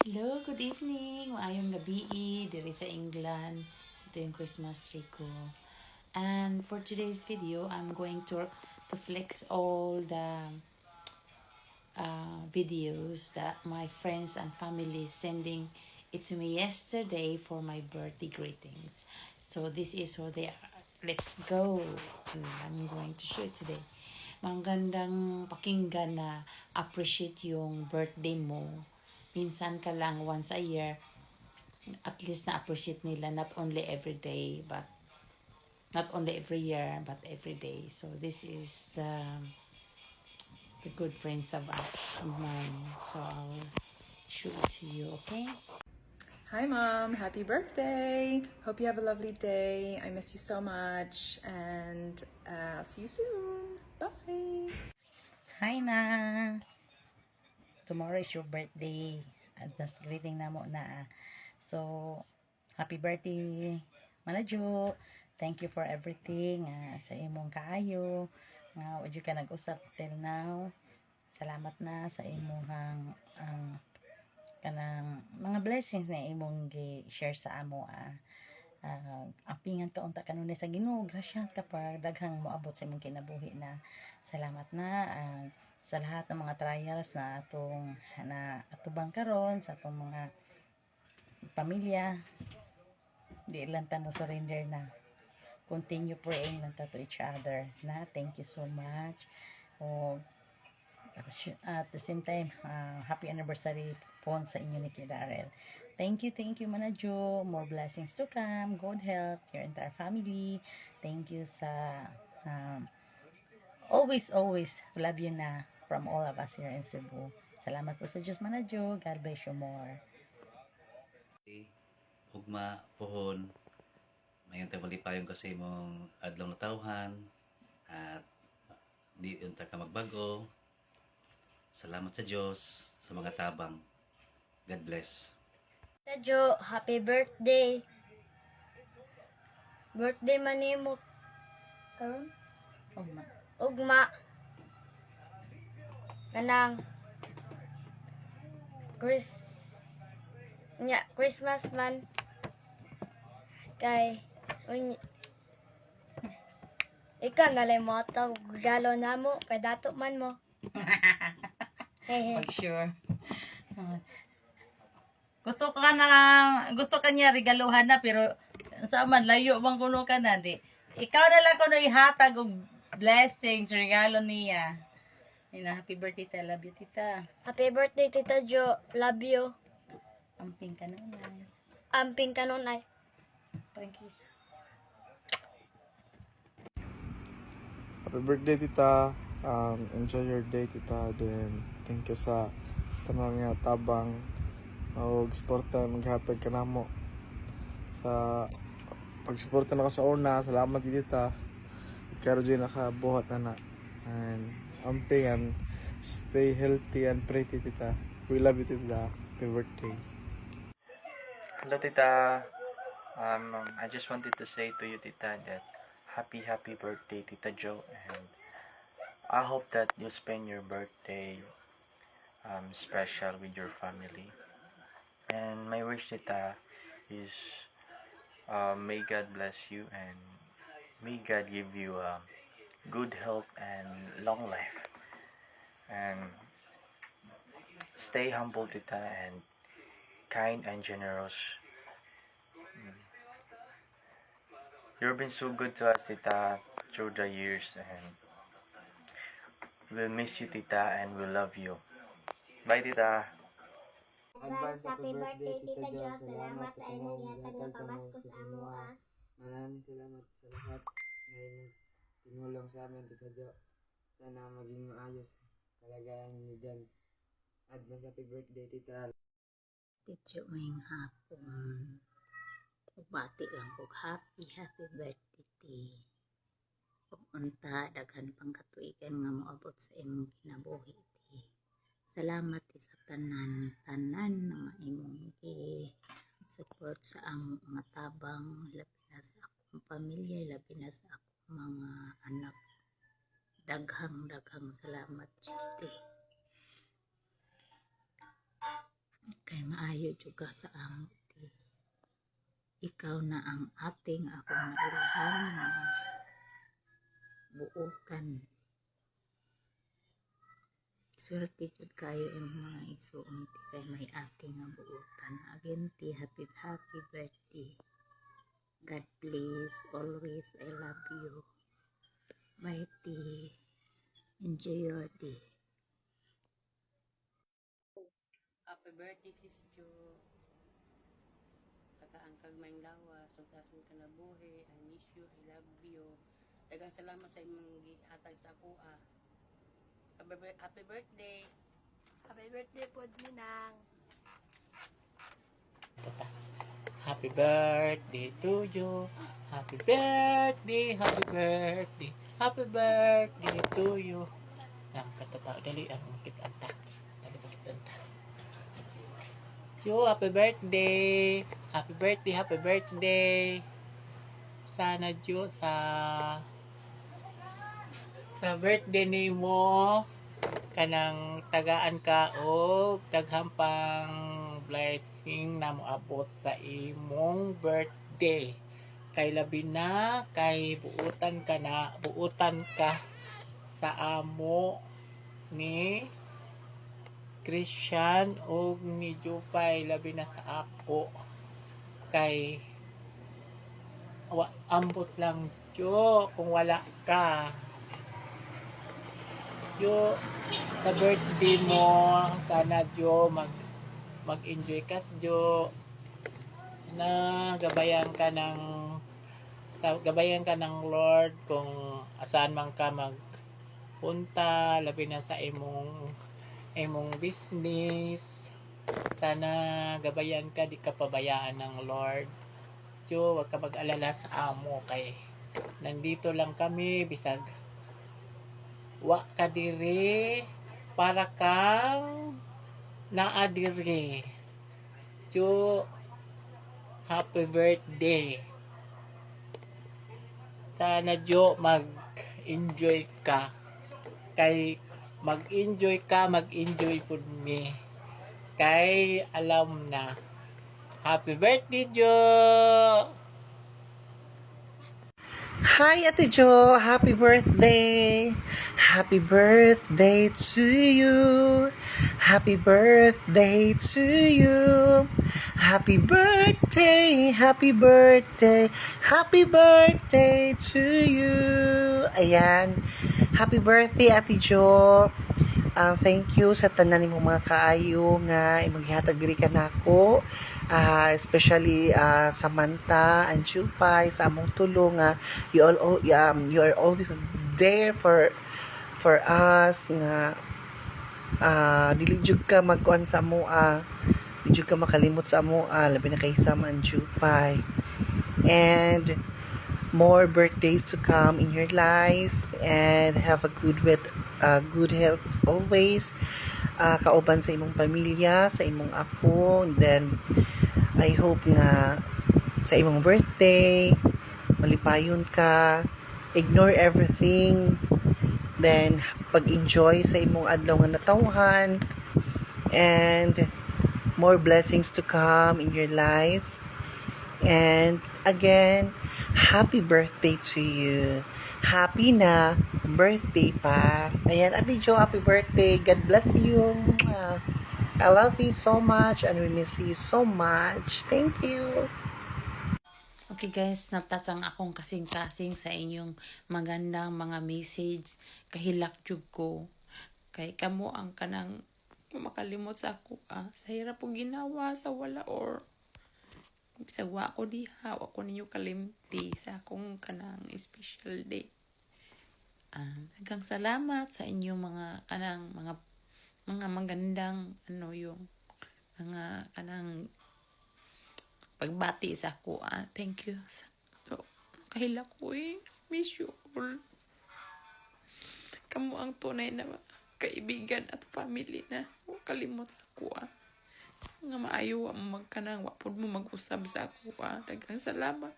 Hello, good evening. Maayong gabi diri sa England. Ito yung Christmas tree ko. And for today's video, I'm going to flex all the videos that my friends and family sending it to me yesterday for my birthday greetings. So this is what they are. Let's go. And I'm going to show it today. Magandang pakinggan na appreciate yung birthday mo. Minsan ka lang once a year, at least na-appreciate nila not only every day, but not only every year, but every day. So this is the good friends of mine. So I'll show it to you, okay? Hi, Mom. Happy birthday. Hope you have a lovely day. I miss you so much. And I'll see you soon. Bye. Hi, Ma! Tomorrow is your birthday. Advance greeting na mo na. So, happy birthday, Manadyo. Thank you for everything sa imong kaayo. Wad ka nag-usap till now. Salamat na sa imong kanang mga blessings na imong gi-share sa amo. Apingan ka unta kanunay sa Ginoo, grasya ka pa daghang moabot sa imong kinabuhi na. Salamat na sa lahat ng mga trials na atubang karon sa atong mga pamilya. Di lang ta mo surrender na. Continue praying lang ta to each other na. Thank you so much. At the same time, happy anniversary po sa inyo ni Darrell. Thank you, Manadyo. More blessings to come. Good health, your entire family. Thank you sa always love you na from all of us here in Cebu. Salamat po sa Diyos, Manadyo. God bless you more. Ugma, pohon, mayon tayo malipayong kasi mong adlaw na tawhan at di unta ka magbago. Salamat sa Diyos sa mga tabang. God bless. Tadyo, happy birthday. Birthday man nimo karon? Ugma. Ugma. Kanang Christmas man kay ikaw nalay mo tawag galo namo kay dato man mo. For sure. Gusto ka niya regaluhan na pero sa man layo bang kuno ka na di. Ikaw na lang kuno ihatag og blessings regalo niya. Happy birthday ta, love you tita. Happy birthday Tita Jo, love you. Amping ka na. Amping kanunay. Frankis. Happy birthday, tita. Enjoy your day, tita. Then, thank you sa tanang nga tabang o suporta maghatag ka namo sa pagsuporta na ka sa una. Salamat, tita. Karo dyan nakabuhat na. And amping and stay healthy and pretty, tita. We love you, tita. Happy birthday. Hello, Tita. I just wanted to say to you, Tita, that happy birthday, Tita Jo, and I hope that you spend your birthday special with your family. And my wish, Tita, is may God bless you and may God give you good health and long life. And stay humble, Tita, and kind and generous. You've been so good to us, Tita, through the years, and we'll miss you, Tita, and we'll love you. Bye, Tita. Advance happy birthday, Tita Jo. Salamat sa imong gihatag nga pamasko sa amo, Maraming salamat sa lahat na inyong tinulong sa amin, Tita Jo. Sana maging maayos kalagayan niyo dyan. Advance happy birthday, Tita. Tityo maying hapon. Bati lang ko happy birthday ti. Ug unta daghan pang katuigan nga moabot sa imong kinabuhi ti. Salamat ti sa tanan nga imong support sa among mga tabang, labi na sa akong pamilya, labi na sa akong mga anak. Daghang salamat ti. kay maayo juga sa amo ti. Ikaw na ang ating akong nailhan nga buotan. Swerte jud kayo ang mga isuon ti kay may ating nga buotan. Again ti happy birthday. God bless always. I love you. Bye ti. Enjoy your day. Happy birthday, Sis Jo. Kataan kag maing lawas, sugtason ka na buhi. I miss you, I love you. Daghang salamat sa imong gihatag sa ako. Happy birthday. Happy birthday po, Ninang. Happy birthday to you. Happy birthday, happy birthday. Happy birthday to you. Ang katatao, dali ang kita anta. Dali ang kita anta. Jo, happy birthday. Happy birthday, happy birthday. Sana Jo sa birthday nimo kanang tagaan ka og daghang pang blessing na moabot sa imong birthday. Kay labi na kay buutan ka sa amo ni Christian o ni Jupay, labi na sa ako kay ambot lang Jo kung wala ka Jo sa birthday mo. Sana Jo mag-enjoy ka Jo, na gabayan ka ng Lord kung asaan man ka magpunta, labi na sa imong business. Sana gabayan ka, di ka pabayaan ng Lord Jo. Wag ka mag-alala sa amo kay nandito lang kami bisag wa ka diri para kang naa diri Jo. Happy birthday. Sana Jo mag-enjoy ka. Kay mag-enjoy pud mi. Kay alam na. Happy birthday Jo. Hi, Ate Jo. Happy birthday. Happy birthday to you. Happy birthday to you. Happy birthday. Happy birthday. Happy birthday to you. Ayan. Happy birthday, Ate Jo. Thank you sa tanan nimong mga kaayo nga imong gihatag diri kanako. Especially Samantha and Chupay sa among tulong nga you are always there for us nga dili jud ka magkuan sa amoa, dili jud ka makalimot sa amoa, labi na kay Sam and Chupay. And more birthdays to come in your life, and have a good health always. Kauban sa imong pamilya, sa imong apo. And then I hope nga sa imong birthday malipayon ka, ignore everything, then pag-enjoy sa imong adlaw nga natawhan, and more blessings to come in your life. And again, happy birthday to you. Happy na birthday pa. Ayan, Ate Jo, happy birthday. God bless you. I love you so much and we miss you so much. Thank you. Okay guys, natatang akong kasing-kasing sa inyong magandang mga message. Kahilak jud ko. Kay kamo ang kanang makalimot sa ako. Sa hirap po ginawa, sa wala or bisag wa ko diha, wa ko ninyo kalimti sa akong kanang special day. Daghang salamat sa inyong mga kanang mga magandang yung mga kanang pagbati sa ako. Thank you. So, kahila ko miss you all. Kamu ang tunay na kaibigan at family na huwag kalimot sa ako. Nga maayo ang magkanang wapod mo mag-usab sa ako. Daghang salamat.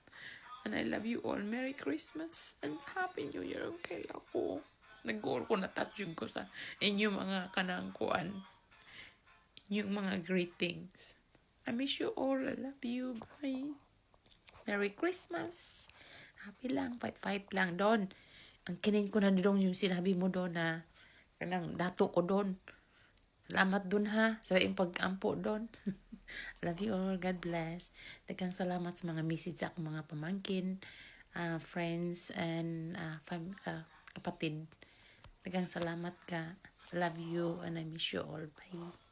And I love you all. Merry Christmas and Happy New Year. Okay ako. Nag-goal ko, natouch ko sa inyo mga kanang kuan. yung mga greetings. I miss you all. I love you. Bye. Merry Christmas. Happy lang. Fight lang. Don, ang kinin ko na doon yung sinabi mo doon na kanang dato ko doon. Salamat doon ha. Sa yung pag-ampo doon. Love you all. God bless. Daghang salamat sa mga message sa akong mga pamangkin, friends, and kapatid. Daghang salamat ka. Love you and I miss you all. Bye.